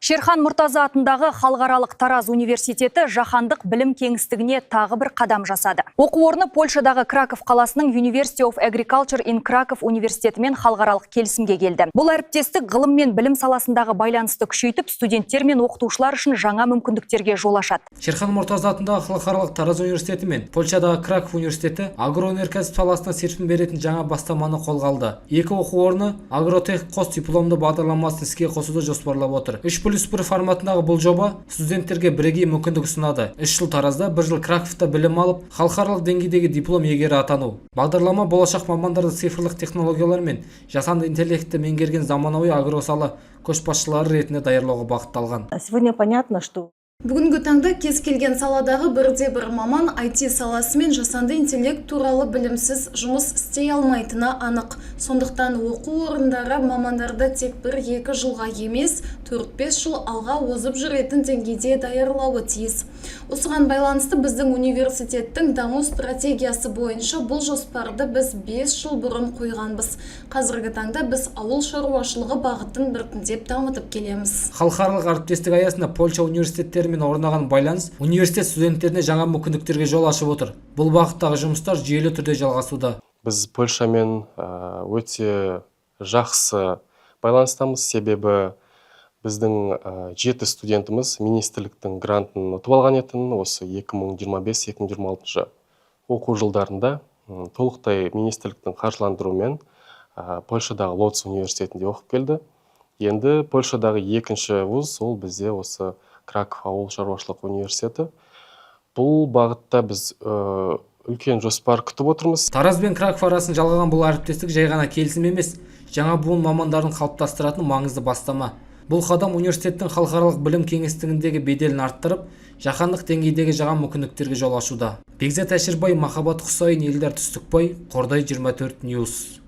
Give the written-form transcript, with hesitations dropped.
Шерхан Мұртаза атындағы Халықаралық Тараз университеті жаһандық білім кеңістігіне тағы бір қадам жасады. Оқу орны Польшадағы Краков қаласының University of Agriculture in Krakow университетімен халықаралық келісімге келді. Бұл әріптестік ғылым мен білім саласындағы байланысты күшейтіп, студенттер мен оқытушылар үшін жаңа мүмкіндіктерге жол ашады. Шерхан Мұртаза атындағы Халықаралық Тараз университеті мен Польшадағы Краков университеті агроөнеркәсіп саласына серпін беретін жаңа бастаманы қолға алды. Екі оқу орны агротех қос дипломды бағдарламасын іске қосуды жоспарлап отыр. 3+1 форматындағы бұл жоба студенттерге бірегей мүмкіндік ұсынады. 3 жыл Таразда, 1 жыл Краковта білім алып, халықаралық деңгейдегі диплом иегері атану. Бағдарлама болашақ мамандарды цифрлық технологиялар мен жасанды интеллектті меңгерген заманауи агросалы көшбасшылары ретінде даярлауға бағытталған. Сегодня понятно, что Бүгінгі таңда кез келген саладағы бірде-бір маман IT саласы мен жасанды интеллект туралы білімсіз жұмыс істей алмайтыны анық. Сондықтан оқу орындары мамандарды тек 1-2 жылға емес, 4-5 жыл алға озып жүретін деңгейде даярлауы тиіс. Осыған байланысты біздің университеттің даму стратегиясы бойынша бұл жоспарды біз 5 жыл бұрын қойғанбыз. Қазіргі таңда біз ауыл шаруашылығы бағытын біртіндеп дамытып келеміз. Халықаралық әріптестік аясында Польша университеттерімен орнаған байланыс университет студенттеріне жаңа мүмкіндіктерге жол ашып отыр. Бұл бағыттағы жұмыстар жүйелі түрде жалғасуда. Біз Польшамен өте жақсы байланыстамыз, себебі біздің 7 студентіміз министрліктің грантын ұтып алған етін осы 2025-2026 оқу жылдарында толықтай министрліктің қаржыландыруымен Польшадағы Лодз университетінде оқып келді. Енді Польшадағы екінші вуз ол бізде осы Краков ауыл шаруашылық университеті. Бұл бағытта біз үлкен жоспар күтіп отырмыз. Тараз бен Краков арасын жалғаған бұл әріптестік жай ғана келісім емес, жаңа буын мамандарын қалыптастыратын маңызды бастама. Бұл қадам университеттің халықаралық білім кеңістігіндегі беделін арттырып, жаһандық деңгейдегі жаңа мүмкіндіктерге жол ашуда. Бекзат Әшірбай, Махаббат Құсайын, Елдар Түстікбай, Қордай 24 News.